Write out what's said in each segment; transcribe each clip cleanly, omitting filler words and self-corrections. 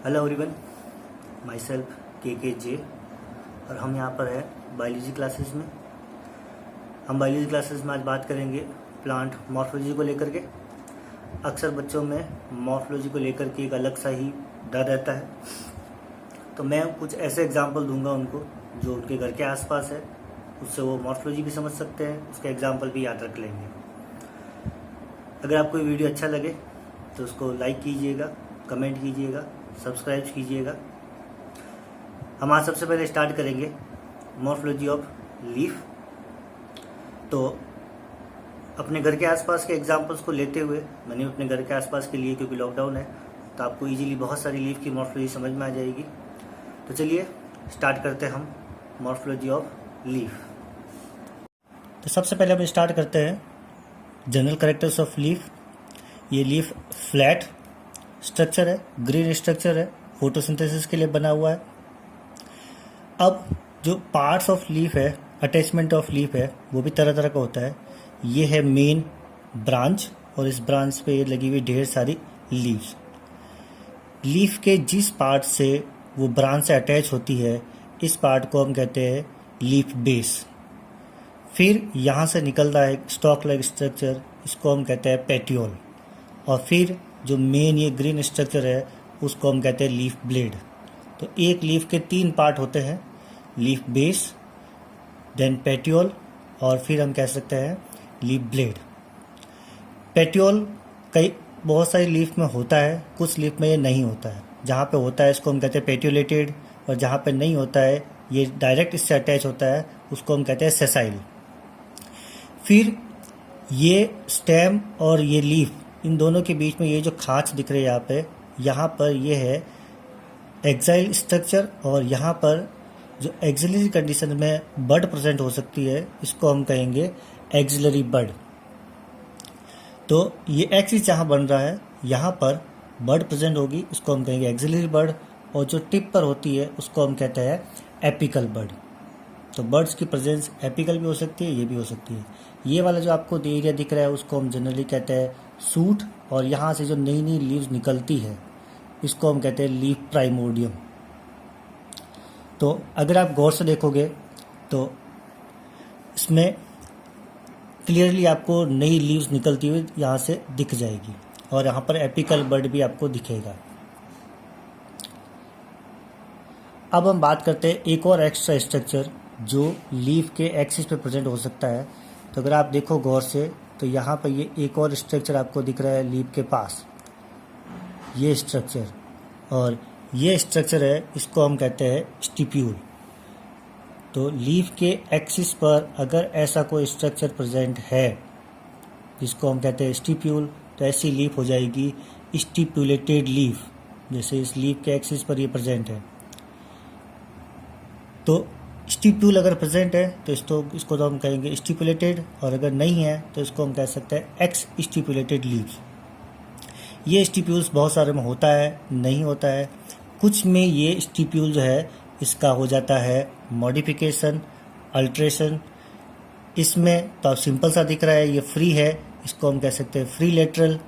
Hello everyone, my self के जे। और हम यहाँ पर है बायोलॉजी क्लासेस में। हम बायोलॉजी क्लासेस में आज बात करेंगे प्लांट मॉर्फोलॉजी को लेकर के। अक्सर बच्चों में मॉर्फोलॉजी को लेकर के एक अलग सा ही डर रहता है, तो मैं कुछ ऐसे एग्जाम्पल दूंगा उनको जो उनके घर के आसपास है, उससे वो मॉर्फोलॉजी भी समझ सकते हैं, उसका एग्जाम्पल भी याद रख लेंगे। अगर आपको ये वीडियो अच्छा लगे तो उसको लाइक कीजिएगा, कमेंट कीजिएगा, सब्सक्राइब कीजिएगा। हम आज सबसे पहले स्टार्ट करेंगे मॉर्फोलॉजी ऑफ लीफ। तो अपने घर के आसपास के एग्जांपल्स को लेते हुए मैंने अपने घर के आसपास के लिए, क्योंकि लॉकडाउन है तो आपको इजीली बहुत सारी लीफ की मॉर्फोलॉजी समझ में आ जाएगी। तो चलिए स्टार्ट करते हैं हम मॉर्फोलॉजी ऑफ लीफ। तो सबसे पहले हम स्टार्ट करते हैं जनरल कैरेक्टर्स ऑफ लीफ। ये लीफ फ्लैट स्ट्रक्चर है, ग्रीन स्ट्रक्चर है, फोटोसिंथेसिस के लिए बना हुआ है। अब जो पार्ट्स ऑफ लीफ है, अटैचमेंट ऑफ लीफ है, वो भी तरह तरह का होता है। ये है मेन ब्रांच और इस ब्रांच पे ये लगी हुई ढेर सारी लीव्स। लीफ के जिस पार्ट से वो ब्रांच से अटैच होती है, इस पार्ट को हम कहते हैं लीफ बेस। फिर यहाँ से निकलता है स्टॉक लाइक स्ट्रक्चर, इसको हम कहते हैं पेटियोल। और फिर जो मेन ये ग्रीन स्ट्रक्चर है उसको हम कहते हैं लीफ ब्लेड। तो एक लीफ के 3 पार्ट होते हैं, लीफ बेस, देन पेटियोल, और फिर हम कह सकते हैं लीफ ब्लेड। पेटियोल बहुत सारी लीफ में होता है, कुछ लीफ में ये नहीं होता है। जहाँ पे होता है इसको हम कहते हैं पेटियोलेटेड, और जहाँ पे नहीं होता है, ये डायरेक्ट इससे अटैच होता है, उसको हम कहते हैं सेसाइल। फिर ये स्टेम और ये लीफ, इन दोनों के बीच में ये जो खांच दिख रही है यहाँ पर ये है एक्साइल स्ट्रक्चर, और यहाँ पर जो एक्सिलरी कंडीशन में बड प्रेजेंट हो सकती है, इसको हम कहेंगे एक्सिलरी बड। तो ये एक्सिस जहाँ बन रहा है यहाँ पर बड प्रेजेंट होगी, इसको हम कहेंगे एक्सिलरी बड, और जो टिप पर होती है उसको हम कहते हैं एपिकल बड। तो बर्ड्स की प्रेजेंस एपिकल भी हो सकती है, ये भी हो सकती है। ये वाला जो आपको एरिया दिख रहा है उसको हम जनरली कहते हैं सूट, और यहाँ से जो नई नई लीव्स निकलती है इसको हम कहते हैं लीफ प्राइमोर्डियम। तो अगर आप गौर से देखोगे तो इसमें क्लियरली आपको नई लीव्स निकलती हुई यहाँ से दिख जाएगी, और यहाँ पर एपिकल बड भी आपको दिखेगा। अब हम बात करते हैं एक और एक्स्ट्रा स्ट्रक्चर जो लीफ के एक्सिस पे प्रेजेंट हो सकता है। तो अगर आप देखो गौर से तो यहाँ पर ये एक और स्ट्रक्चर आपको दिख रहा है लीफ के पास, ये स्ट्रक्चर, और ये स्ट्रक्चर है, इसको हम कहते हैं स्टिप्यूल। तो लीफ के एक्सिस पर अगर ऐसा कोई स्ट्रक्चर प्रेजेंट है जिसको हम कहते हैं स्टिप्यूल, तो ऐसी लीफ हो जाएगी स्टिपुलेटेड लीफ। जैसे इस लीफ के एक्सिस पर ये प्रेजेंट है, तो स्टिप्यूल अगर प्रेजेंट है तो इसको तो हम कहेंगे स्टिपुलेटेड, और अगर नहीं है तो इसको हम कह सकते हैं एक्स स्टिपुलेटेड लीव्स। ये स्टिप्यूल्स बहुत सारे में होता है, नहीं होता है। कुछ में ये स्टिप्यूल जो है इसका हो जाता है मॉडिफिकेशन, अल्ट्रेशन। इसमें तो आप सिंपल सा दिख रहा है, ये फ्री है, इसको हम कह सकते हैं फ्री लेटरल।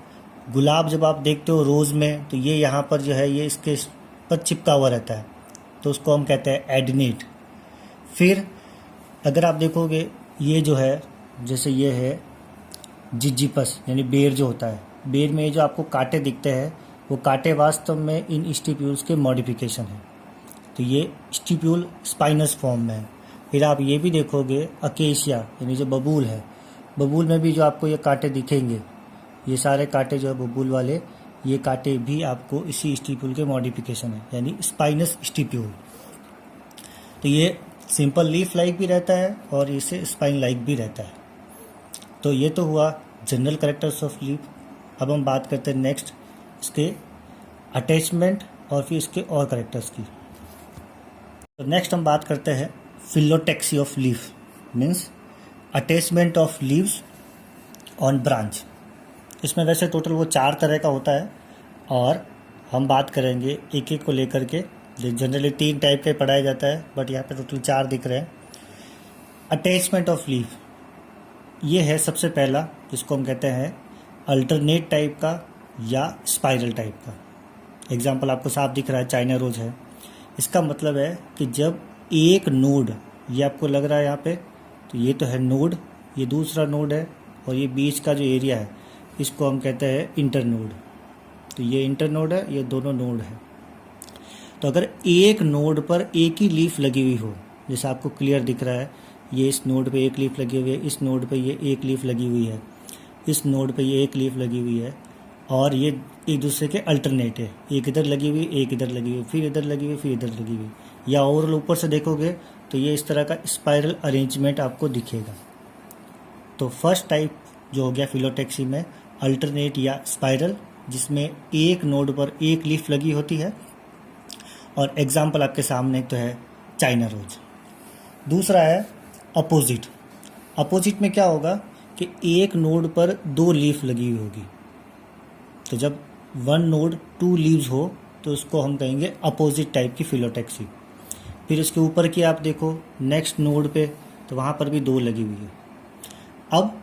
गुलाब जब आप देखते हो रोज़ में, तो ये यहाँ पर जो है ये इसके पर चिपका हुआ रहता है, तो उसको हम कहते हैं एडिनेट। फिर अगर आप देखोगे ये जो है, जैसे ये है जिजिपस, यानी बेर जो होता है, बेर में जो आपको कांटे दिखते हैं वो कांटे वास्तव में इन स्टिप्यूल्स के मॉडिफिकेशन है। तो ये स्टिप्यूल स्पाइनस फॉर्म में है। फिर आप ये भी देखोगे अकेशिया, यानी जो बबूल है, बबूल में भी जो आपको ये कांटे दिखेंगे, ये सारे कांटे जो है बबूल वाले, ये कांटे भी आपको इसी स्टिप्यूल के मॉडिफिकेशन है, यानी स्पाइनस स्टिप्यूल। तो ये सिंपल लीफ लाइक भी रहता है और इसे स्पाइन लाइक भी रहता है। तो ये तो हुआ जनरल कैरेक्टर्स ऑफ लीफ। अब हम बात करते हैं नेक्स्ट इसके अटैचमेंट और फिर इसके और कैरेक्टर्स की। तो नेक्स्ट हम बात करते हैं phyllotaxy of leaf, means attachment of leaves on branch. इसमें वैसे टोटल वो 4 तरह का होता है, और हम बात करेंगे एक एक को लेकर के। जनरली 3 टाइप का पढ़ाया जाता है, बट यहाँ पे टोटल 4 दिख रहे हैं। अटैचमेंट ऑफ लीफ, ये है सबसे पहला, जिसको हम कहते हैं अल्टरनेट टाइप का या स्पाइरल टाइप का। एग्जाम्पल आपको साफ दिख रहा है, चाइना रोज है। इसका मतलब है कि जब एक नोड, ये आपको लग रहा है यहाँ पे, तो ये तो है नोड, ये दूसरा नोड है, और ये बीच का जो एरिया है इसको हम कहते हैं इंटर नोड। तो ये इंटर नोड है, ये दोनों नोड है। तो अगर एक नोड पर एक ही लीफ लगी हुई हो, जैसे आपको क्लियर दिख रहा है, ये इस नोड पे एक लीफ लगी हुई है, इस नोड पे ये एक लीफ लगी हुई है, इस नोड पे ये एक लीफ लगी हुई है, और ये एक दूसरे के अल्टरनेट है, एक इधर लगी हुई, एक इधर लगी हुई, फिर इधर लगी हुई, फिर इधर लगी हुई, या ओवरऑल ऊपर से देखोगे तो ये इस तरह का स्पाइरल अरेंजमेंट आपको दिखेगा। तो फर्स्ट टाइप जो हो गया फिलोटैक्सी में अल्टरनेट या स्पाइरल, जिसमें एक नोड पर एक लीफ लगी होती है, और एग्जाम्पल आपके सामने तो है चाइना रोज। दूसरा है अपोजिट। अपोजिट में क्या होगा कि एक नोड पर दो लीफ लगी हुई होगी। तो जब वन नोड टू लीव्स हो तो उसको हम कहेंगे अपोजिट टाइप की फिलोटैक्सी। फिर इसके ऊपर की आप देखो नेक्स्ट नोड पे, तो वहाँ पर भी दो लगी हुई है। अब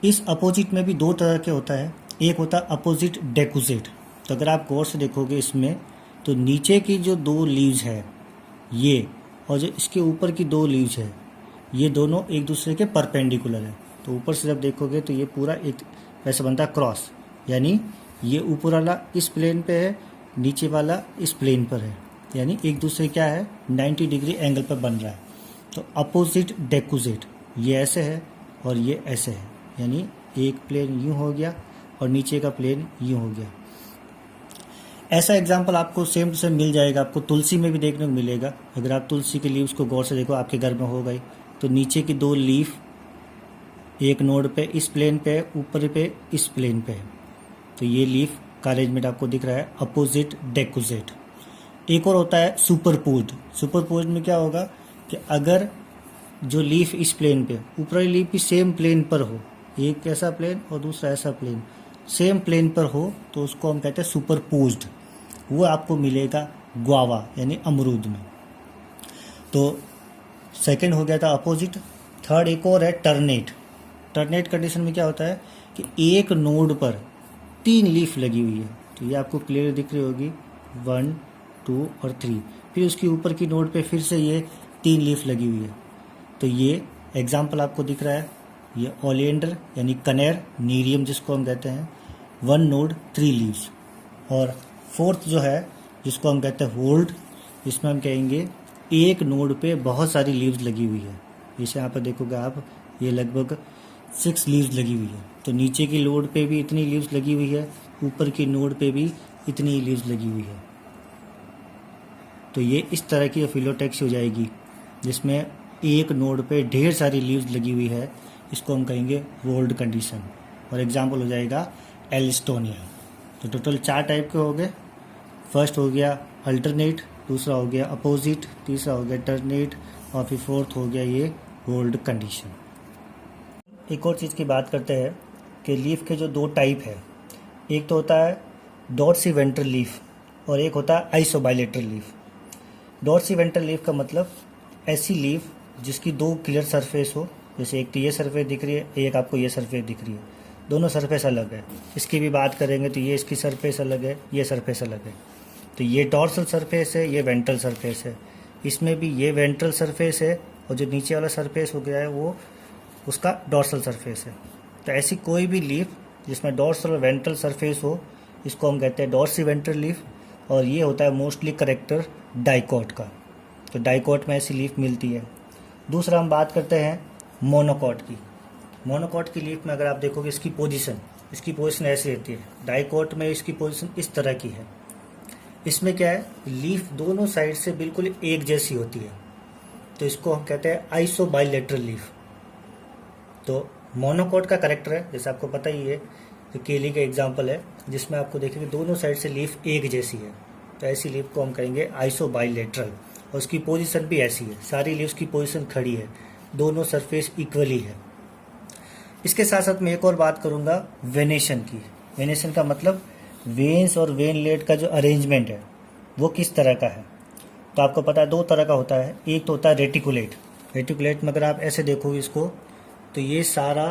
इस अपोजिट में भी दो तरह के होता है, एक होता है अपोजिट डेकुजेट। तो अगर आप गौर से देखोगे इसमें, तो नीचे की जो दो लीव्स है ये, और जो इसके ऊपर की दो लीव्स है, ये दोनों एक दूसरे के परपेंडिकुलर है। तो ऊपर से जब देखोगे तो ये पूरा एक वैसे बनता है क्रॉस, यानी ये ऊपर वाला इस प्लेन पे है, नीचे वाला इस प्लेन पर है, यानी एक दूसरे क्या है 90 डिग्री एंगल पर बन रहा है। तो अपोजिट डेकुजेट ये ऐसे है और ये ऐसे है, यानी एक प्लेन यूँ हो गया और नीचे का प्लेन यूँ हो गया। ऐसा एग्जाम्पल आपको सेम टू सेम मिल जाएगा, आपको तुलसी में भी देखने को मिलेगा। अगर आप तुलसी के लीव्स को गौर से देखो, आपके घर में हो गई, तो नीचे की दो लीफ एक नोड पे इस प्लेन पे है, ऊपर पे इस प्लेन पे है, तो ये लीफ का अरेंजमेंट आपको दिख रहा है अपोजिट डेकुजेट। एक और होता है सुपरपोज्ड। सुपरपोज्ड में क्या होगा कि अगर जो लीफ इस प्लेन पे, ऊपर वाली लीफ भी सेम प्लेन पर हो, एक ऐसा प्लेन और दूसरा ऐसा प्लेन सेम प्लेन पर हो, तो उसको हम कहते हैं सुपरपोज्ड। वो आपको मिलेगा ग्वावा यानी अमरूद में। तो सेकंड हो गया था अपोजिट। थर्ड एक और है टर्नेट। टर्नेट कंडीशन में क्या होता है कि एक नोड पर तीन लीफ लगी हुई है, तो ये आपको क्लियर दिख रही होगी 1 2 और 3, फिर उसके ऊपर की नोड पे फिर से ये तीन लीफ लगी हुई है। तो ये एग्जाम्पल आपको दिख रहा है, ये ओलिएंडर यानी कनेर, नीरियम जिसको हम कहते हैं, 1 नोड 3 लीव्स। और फोर्थ जो है जिसको हम कहते हैं होल्ड, जिसमें हम कहेंगे एक नोड पे बहुत सारी लीव्स लगी हुई है। जैसे यहाँ पर देखोगे आप, ये लगभग 6 लीव्स लगी हुई है। तो नीचे की नोड पे भी इतनी लीव्स लगी हुई है, ऊपर की नोड पे भी इतनी लीव्स लगी हुई है। तो ये इस तरह की फिलोटैक्सी हो जाएगी, जिसमें एक नोड पे ढेर सारी लीव्स लगी हुई है, इसको हम कहेंगे वोल्ड कंडीशन। और एग्जाम्पल हो जाएगा एलिस्टोनिया। तो टोटल 4 टाइप के हो गए। फर्स्ट हो गया अल्टरनेट, दूसरा हो गया अपोजिट, तीसरा हो गया टर्नेट, और फिर फोर्थ हो गया ये वोल्ड कंडीशन। एक और चीज़ की बात करते हैं कि लीफ के जो 2 टाइप है, एक तो होता है डॉर्सीवेंट्रल लीफ और एक होता है आइसोबाइलेटरल लीफ। डॉर्सीवेंट्रल लीफ का मतलब ऐसी लीफ जिसकी 2 क्लियर सरफेस हो, जैसे एक तो ये सरफेस दिख रही है, एक आपको ये सरफेस दिख रही है, दोनों सरफेस अलग है। इसकी भी बात करेंगे तो ये इसकी सरफेस अलग है, ये सरफेस अलग है। तो ये डॉर्सल सरफेस है, ये वेंट्रल सरफेस है। इसमें भी ये वेंट्रल सरफेस है, और जो नीचे वाला सरफेस हो गया है वो उसका डॉर्सल सरफेस है। तो ऐसी कोई भी लीफ जिसमें डॉर्सल और वेंट्रल सरफेस हो, इसको हम कहते हैं डॉर्सीवेंट्रल लीफ। और ये होता है मोस्टली करेक्टर डाइकॉट का। तो डाइकॉट में ऐसी लीफ मिलती है। दूसरा हम बात करते हैं मोनोकॉट की। मोनोकॉट की लीफ में अगर आप देखोगे इसकी पोजीशन ऐसी रहती है। डाइकॉट में इसकी पोजीशन इस तरह की है। इसमें क्या है, लीफ दोनों साइड से बिल्कुल एक जैसी होती है, तो इसको हम कहते हैं आइसोबाइलेटरल लीफ। तो मोनोकॉट का करेक्टर है, जैसे आपको पता ही है, तो केली का एग्जाम्पल है, जिसमें आपको देखेंगे दोनों साइड से लीफ एक जैसी है, तो ऐसी लीफ को हम कहेंगे आइसोबाइलेटरल। और उसकी पोजीशन भी ऐसी है, सारी लीव्स की पोजीशन खड़ी है, दोनों सरफेस इक्वली है। इसके साथ साथ मैं एक और बात करूंगा वेनेशन की। वेनेशन का मतलब वेन्स और वेनलेट का जो अरेंजमेंट है वो किस तरह का है। तो आपको पता है 2 तरह का होता है। एक तो होता है रेटिकुलेट। रेटिकुलेट में अगर आप ऐसे देखोगे इसको, तो ये सारा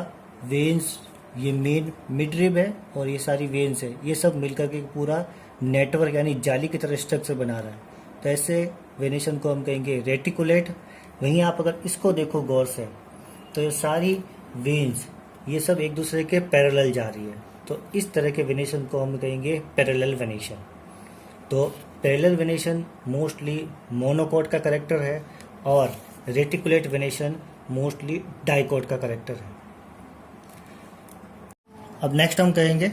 वेन्स, ये मेन मिडरिब है और ये सारी वेन्स है, ये सब मिलकर के पूरा नेटवर्क यानी जाली की तरह स्ट्रक्चर बना रहा है, तो ऐसे वेनेशन को हम कहेंगे रेटिकुलेट। वहीं आप अगर इसको देखो गौर से, तो ये सारी वेन्स ये सब एक दूसरे के पैरेलल जा रही है, तो इस तरह के वेनेशन को हम कहेंगे पैरेलल वेनेशन। तो पैरेलल वेनेशन मोस्टली मोनोकोट का करेक्टर है और रेटिकुलेट वेनेशन मोस्टली डाइकोट का करेक्टर है। अब नेक्स्ट हम कहेंगे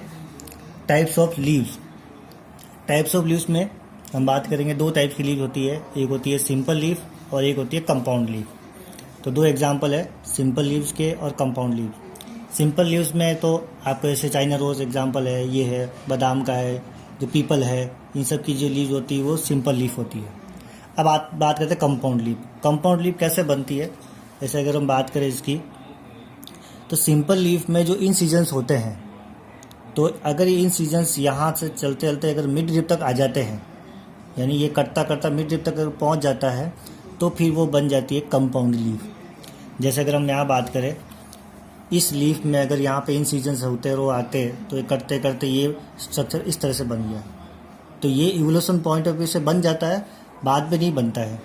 types of leaves. Types of leaves में हम बात करेंगे, दो टाइप्स की लीव होती है, एक होती है सिंपल लीव और एक होती है कंपाउंड लीव। तो दो एग्जांपल है सिंपल लीव्स के और कंपाउंड लीव। सिंपल लीव्स में तो आपको जैसे चाइना रोज एग्जांपल है, ये है बादाम का है, जो पीपल है, इन सब की जो लीव होती है वो सिंपल लीव होती है। अब बात करते हैं कंपाउंड लीव। कंपाउंड लीव कैसे बनती है, जैसे अगर हम बात करें इसकी, तो सिंपल लीव में जो इन सीजन्स होते हैं, तो अगर ये इन सीजन्स यहाँ से चलते चलते अगर मिड ड्रिप तक आ जाते हैं, यानी ये करता करता मिड ड्रिप तक अगर पहुँच जाता है, तो फिर वो बन जाती है कंपाउंड लीव। जैसे अगर हम यहाँ बात करें, इस लीफ में अगर यहाँ पे इन सीजन्स होते और वो आते, तो ये करते करते ये स्ट्रक्चर इस तरह से बन गया। तो ये इवोल्यूशन पॉइंट ऑफ व्यू से बन जाता है, बाद में नहीं बनता है।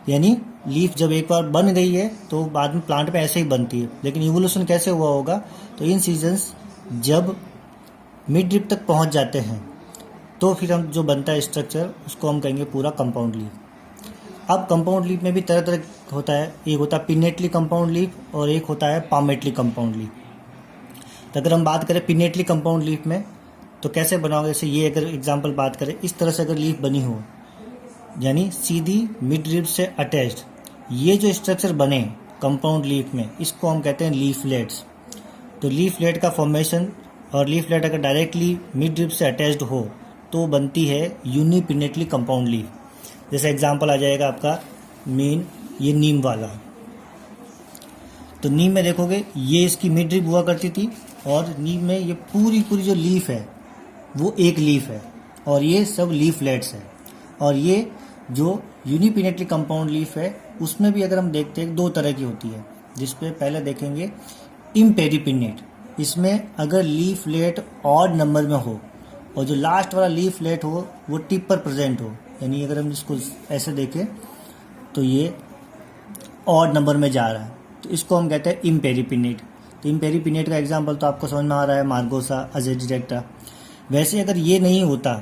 यानी लीफ जब एक बार बन गई है तो बाद में प्लांट में ऐसे ही बनती है, लेकिन इवोल्यूशन कैसे हुआ होगा, तो इन सीजन्स जब मिड ड्रिप तक पहुँच जाते हैं, तो फिर हम जो बनता है स्ट्रक्चर उसको हम कहेंगे पूरा कंपाउंड लीफ। अब कंपाउंड लीफ में भी तरह तरह होता है, एक होता है पिनेटली कंपाउंड लीफ और एक होता है पामेटली कंपाउंड लीफ। तो अगर हम बात करें पिनेटली कंपाउंड लीफ में, तो कैसे बनाओगे, जैसे ये अगर एग्जांपल बात करें, इस तरह से अगर लीफ बनी हो, यानी सीधी मिड ड्रिप से अटैच्ड, ये जो स्ट्रक्चर बने कंपाउंड लीफ में, इसको हम कहते हैं लीफलेट्स। तो लीफलेट का फॉर्मेशन, और लीफलेट अगर डायरेक्टली मिड ड्रिप से अटैच्ड हो तो बनती है यूनिपिनेटली कंपाउंड लीफ। जैसे एग्जांपल आ जाएगा आपका मेन, ये नीम वाला। तो नीम में देखोगे ये इसकी मिड ड्रिप हुआ करती थी, और नीम में ये पूरी पूरी जो लीफ है वो एक लीफ है, और ये सब लीफलेट्स है। और ये जो यूनिपिनेटली कंपाउंड लीफ है, उसमें भी अगर हम देखते हैं दो तरह की होती है, जिसपे पहले देखेंगे इम्पेरिपिनेट। इसमें अगर लीफलेट ऑड नंबर में हो और जो लास्ट वाला लीफलेट हो वो टिप पर प्रेजेंट हो, यानी अगर हम इसको ऐसे देखें तो ये ऑड नंबर में जा रहा है, तो इसको हम कहते हैं इम्पेरिपिनेट। तो इम्पेरिपिनेट का एग्जांपल तो आपको समझ में आ रहा है, मार्गोसा, अजेडिरेक्टा। वैसे अगर ये नहीं होता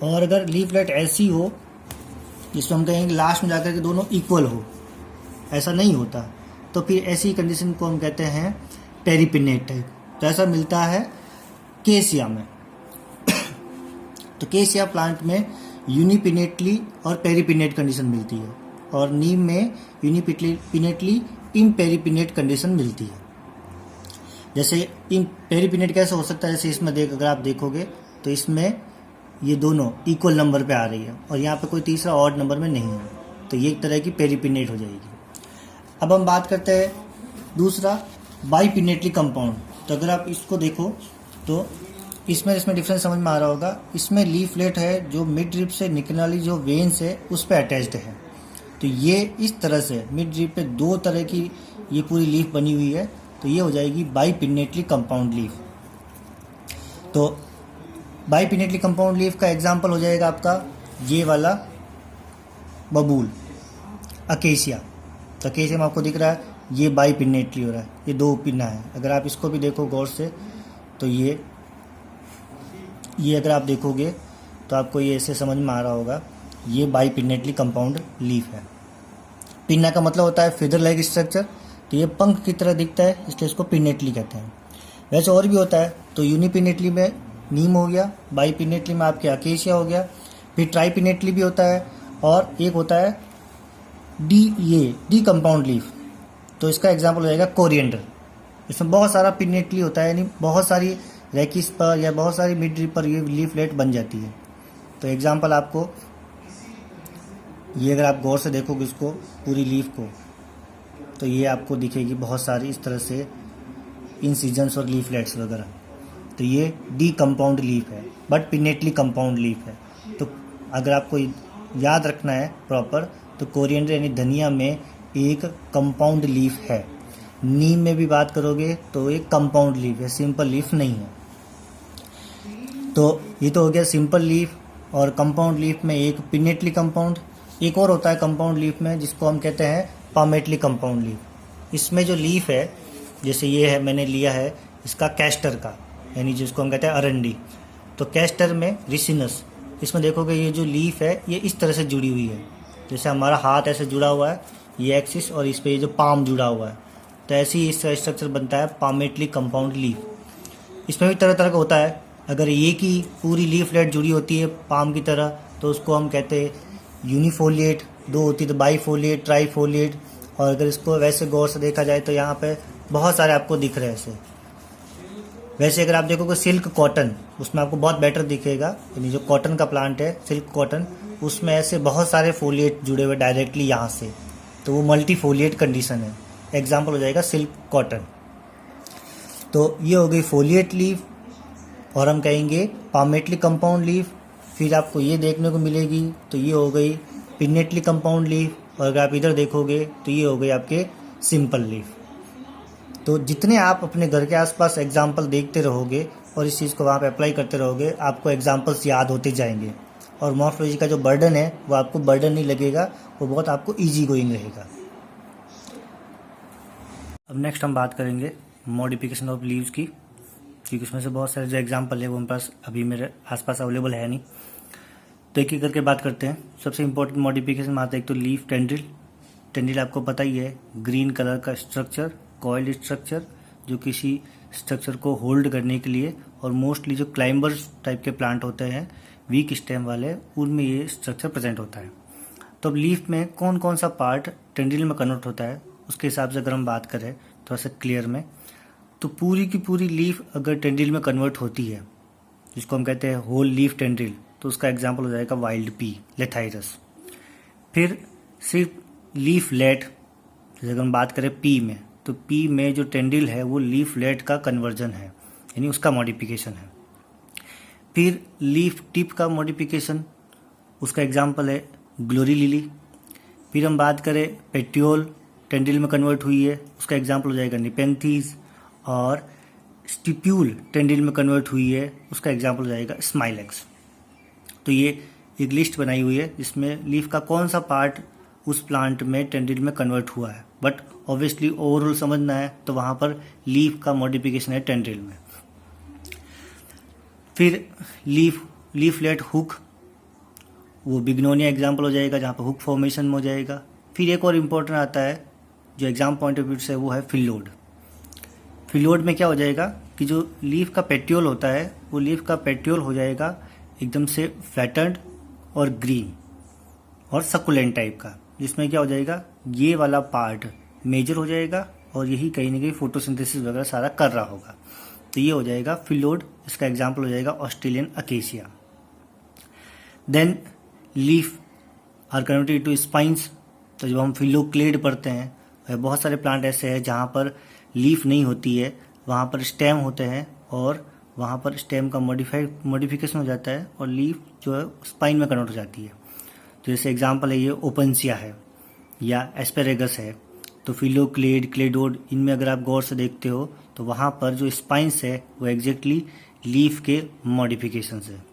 और अगर लीफलेट ऐसी हो जिसको हम कहेंगे लास्ट में जाकर के दोनों इक्वल हो, ऐसा नहीं होता, तो फिर ऐसी कंडीशन को हम कहते हैं पेरिपिनेट टाइप। तो ऐसा मिलता है केसिया में। तो केसिया प्लांट में यूनिपिनेटली और पेरिपिनेट कंडीशन मिलती है, और नीम में यूनिपिनेटली इम्पेरिपिनेट कंडीशन मिलती है। जैसे पेरिपिनेट कैसे हो सकता है, जैसे इसमें अगर आप देखोगे तो इसमें ये दोनों इक्वल नंबर पे आ रही है और यहाँ पे कोई तीसरा ऑड नंबर में नहीं है, तो ये एक तरह की पेरिपिनेट हो जाएगी। अब हम बात करते हैं दूसरा बाइपिनेटली कंपाउंड। तो अगर आप इसको देखो तो इसमें डिफरेंस समझ में आ रहा होगा। इसमें लीफलेट है जो मिड ड्रिप से निकलने वाली जो वेन्स है उस पर अटैच्ड है, तो ये इस तरह से मिड ड्रिप पे दो तरह की ये पूरी लीफ बनी हुई है, तो ये हो जाएगी बाइपिनेटली कंपाउंड लीफ। तो बाइपिनेटली कंपाउंड लीफ का एग्जांपल हो जाएगा आपका ये वाला बबूल, अकेशिया। तो अकेशिया में आपको दिख रहा है ये बाइपिनेटली हो रहा है, ये दो पिन्ना है। अगर आप इसको भी देखो गौर से तो ये अगर आप देखोगे तो आपको ये ऐसे समझ में आ रहा होगा, ये बाइपिनेटली कंपाउंड लीफ है। पिन्ना का मतलब होता है फेदर लाइक स्ट्रक्चर, तो ये पंख की तरह दिखता है, इसलिए इसको पिनेटली कहते हैं। वैसे और भी होता है, तो यूनिपिनेटली में नीम हो गया, बाइपिनेटली में आपके अकेशिया हो गया, फिर ट्राइपिनेटली भी होता है, और एक होता है डी कंपाउंड लीफ। तो इसका एग्जाम्पल हो जाएगा कोरिएंडर। इसमें बहुत सारा पिनेटली होता है, यानी बहुत सारी रैकिस पर या बहुत सारी मिड ड्रिप पर ये लीफलेट बन जाती है। तो एग्जाम्पल आपको ये अगर आप गौर से देखोगे इसको पूरी लीफ को, तो ये आपको दिखेगी बहुत सारी इस तरह से इंसिजन्स और लीफलेट्स वगैरह। तो ये डी कंपाउंड लीफ है, बट पिनेटली कंपाउंड लीफ है। तो अगर आपको याद रखना है प्रॉपर, तो कोरिएंडर यानी धनिया में एक कंपाउंड लीफ है। नीम में भी बात करोगे तो एक कंपाउंड लीफ है, सिंपल लीफ नहीं है। तो ये तो हो गया सिंपल लीफ और कंपाउंड लीफ में एक पिनेटली कंपाउंड, एक और होता है कंपाउंड लीफ में जिसको हम कहते हैं पामेटली कंपाउंड लीफ। इसमें जो लीफ है, जैसे ये है, मैंने लिया है इसका कैस्टर का, यानी जिसको हम कहते हैं अरंडी। तो कैस्टर में रिसिनस, इसमें देखोगे ये जो लीफ है ये इस तरह से जुड़ी हुई है, जैसे हमारा हाथ ऐसे जुड़ा हुआ है ये एक्सिस, और इस पे ये जो पाम जुड़ा हुआ है, तो ऐसे ही इसका स्ट्रक्चर बनता है पामेटली कंपाउंड लीफ। इसमें भी तरह तरह का होता है। अगर ये की पूरी लीफलेट जुड़ी होती है पाम की तरह तो उसको हम कहते हैं यूनिफोलिएट, दो होती तो बाईफोलिएट, ट्राईफोलिएट। और अगर इसको वैसे गौर से देखा जाए तो यहाँ पे बहुत सारे आपको दिख रहे हैं ऐसे। वैसे अगर आप देखोगे सिल्क कॉटन, उसमें आपको बहुत बेटर दिखेगा, यानी जो कॉटन का प्लांट है सिल्क कॉटन, उसमें ऐसे बहुत सारे फोलिएट जुड़े हुए डायरेक्टली यहाँ से, तो वो मल्टीफोलिएट कंडीशन है। एग्जाम्पल हो जाएगा सिल्क कॉटन। तो ये हो गई फोलिएट लीफ, और हम कहेंगे पामेटली कंपाउंड लीफ। फिर आपको ये देखने को मिलेगी, तो ये हो गई पिनेटली कंपाउंड लीफ, और अगर आप इधर देखोगे तो ये हो गई आपके सिंपल लीफ। तो जितने आप अपने घर के आसपास एग्जाम्पल देखते रहोगे और इस चीज़ को वहाँ पे अप्लाई करते रहोगे, आपको एग्जाम्पल्स याद होते जाएंगे, और मॉर्फोलॉजी का जो बर्डन है वो आपको बर्डन नहीं लगेगा, वो बहुत आपको ईजी गोइंग रहेगा। अब नेक्स्ट हम बात करेंगे मॉडिफिकेशन ऑफ लीव्स की, क्योंकि उसमें से बहुत सारे जो एग्जाम्पल है वो मेरे पास अभी मेरे आसपास अवेलेबल है नहीं, तो एक एक करके बात करते हैं। सबसे इंपॉर्टेंट मॉडिफिकेशन आता है एक तो लीफ टेंड्रिल। टेंड्रिल आपको पता ही है, ग्रीन कलर का स्ट्रक्चर, कॉइल्ड स्ट्रक्चर, जो किसी स्ट्रक्चर को होल्ड करने के लिए, और मोस्टली जो क्लाइंबर्स टाइप के प्लांट होते हैं वीक स्टेम वाले, उनमें ये स्ट्रक्चर प्रेजेंट होता है। तो अब लीफ में कौन कौन सा पार्ट टेंड्रिल में कन्वर्ट होता है उसके हिसाब से अगर हम बात करें थोड़ा सा क्लियर में, तो पूरी की पूरी लीफ अगर टेंड्रिल में कन्वर्ट होती है, जिसको हम कहते हैं होल लीफ टेंड्रिल, तो उसका एग्जाम्पल हो जाएगा वाइल्ड पी, लेथाइरस। फिर सिर्फ लीफ लेट, जैसे अगर हम बात करें पी में, तो पी में जो टेंड्रिल है वो लीफ लेट का कन्वर्जन है, यानी उसका मॉडिफिकेशन है। फिर लीफ टिप का मॉडिफिकेशन, उसका एग्जाम्पल है ग्लोरी लिली। फिर हम बात करें पेट्रियोल टेंड्रिल में कन्वर्ट हुई है, उसका एग्जाम्पल हो जाएगा निपेंथीज। और स्टिप्यूल टेंड्रिल में कन्वर्ट हुई है, उसका एग्जाम्पल हो जाएगा स्माइलेक्स। तो ये एक लिस्ट बनाई हुई है जिसमें लीफ का कौन सा पार्ट उस प्लांट में टेंड्रिल में कन्वर्ट हुआ है, बट ऑब्वियसली ओवरऑल समझना है तो वहाँ पर लीफ का मॉडिफिकेशन है टेंड्रिल में। फिर लीफलेट हुक, वो बिग्नोनिया एग्जाम्पल हो जाएगा जहाँ पर हुक फॉर्मेशन हो जाएगा। फिर एक और इम्पोर्टेंट आता है जो एग्जाम पॉइंट ऑफ व्यू से, वो है फिलोड। फिलोड में क्या हो जाएगा कि जो लीफ का पेट्रियोल होता है वो लीफ का पेट्रियोल हो जाएगा एकदम से फ्लैटेंड और ग्रीन और सकुलेंट टाइप का, जिसमें क्या हो जाएगा ये वाला पार्ट मेजर हो जाएगा और यही कहीं ना कहीं फोटोसिंथेसिस वगैरह सारा कर रहा होगा, तो ये हो जाएगा फिलोड। इसका एग्जाम्पल हो जाएगा Australian acacia. Then leaf are converted to spines, तो जब हम फिलोक्लेड पढ़ते हैं, बहुत सारे प्लांट ऐसे हैं जहाँ पर लीफ नहीं होती है, वहाँ पर स्टेम होते हैं, और वहाँ पर स्टेम का मॉडिफिकेशन हो जाता है और लीफ जो है स्पाइन में कन्वर्ट हो जाती है। तो जैसे एग्जाम्पल है ये ओपनसिया है या एस्पेरेगस है, तो फिलोक्लेड, क्लेडोड, इनमें अगर आप गौर से देखते हो तो वहाँ पर जो स्पाइंस है वो एग्जैक्टली लीफ के मॉडिफिकेशन है।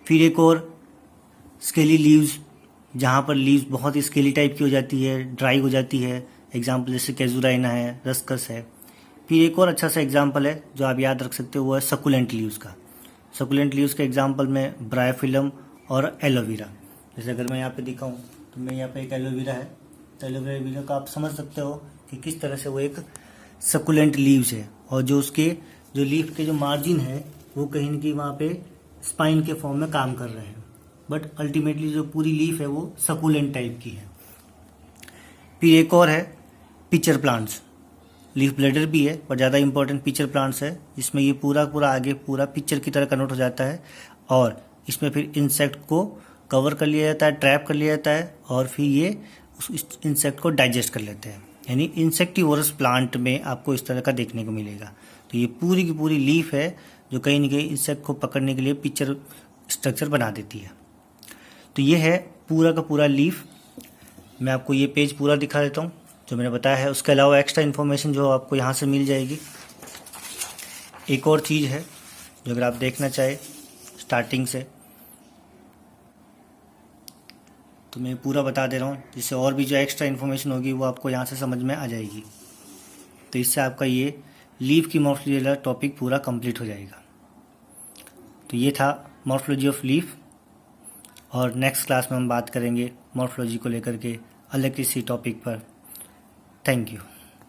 फिर एक और स्केली लीव्स, जहाँ पर लीव्स बहुत ही स्केली टाइप की हो जाती है, ड्राई हो जाती है, एग्जाम्पल जैसे कैजुराइना है, रस्कस है। फिर एक और अच्छा सा एग्जाम्पल है जो आप याद रख सकते हो, वो है सकुलेंट लीव्स का। सकुलेंट लीव्स के एग्जाम्पल में ब्रायोफिलम और एलोवेरा। जैसे अगर मैं यहाँ पे दिखाऊँ तो मैं यहाँ पे एक एलोवेरा है, तो एलोवेरा का आप समझ सकते हो कि किस तरह से वो एक सकुलेंट लीव्स है, और जो उसके जो लीफ के जो मार्जिन है वो कहीं न कहीं वहाँ पे स्पाइन के फॉर्म में काम कर रहे हैं, बट अल्टीमेटली जो पूरी लीफ है वो सकुलेंट टाइप की है। फिर एक और है पिचर प्लांट्स, लीफ ब्लेडर भी है पर ज़्यादा इंपॉर्टेंट पिचर प्लांट्स है, जिसमें ये पूरा आगे पूरा पिक्चर की तरह कन्वर्ट हो जाता है, और इसमें फिर इंसेक्ट को कवर कर लिया जाता है, ट्रैप कर लिया जाता है, और फिर ये उस इंसेक्ट को डाइजेस्ट कर लेते हैं। यानी इंसेक्टिवोरस प्लांट में आपको इस तरह का देखने को मिलेगा। तो ये पूरी की पूरी लीफ है जो कहीं न कहीं इंसेक्ट को पकड़ने के लिए पिक्चर स्ट्रक्चर बना देती है। तो ये है पूरा का पूरा लीफ। मैं आपको ये पेज पूरा दिखा देता हूँ जो मैंने बताया है, उसके अलावा एक्स्ट्रा इन्फॉर्मेशन जो आपको यहाँ से मिल जाएगी। एक और चीज़ है जो अगर आप देखना चाहे स्टार्टिंग से, तो मैं पूरा बता दे रहा हूँ, जिससे और भी जो एक्स्ट्रा इन्फॉर्मेशन होगी वो आपको यहाँ से समझ में आ जाएगी। तो इससे आपका ये लीफ की मॉर्फोलॉजी वाला टॉपिक पूरा कंप्लीट हो जाएगा। तो ये था मॉर्फोलॉजी ऑफ लीफ, और नेक्स्ट क्लास में हम बात करेंगे मॉर्फोलॉजी को लेकर के अलग किसी टॉपिक पर। Thank you.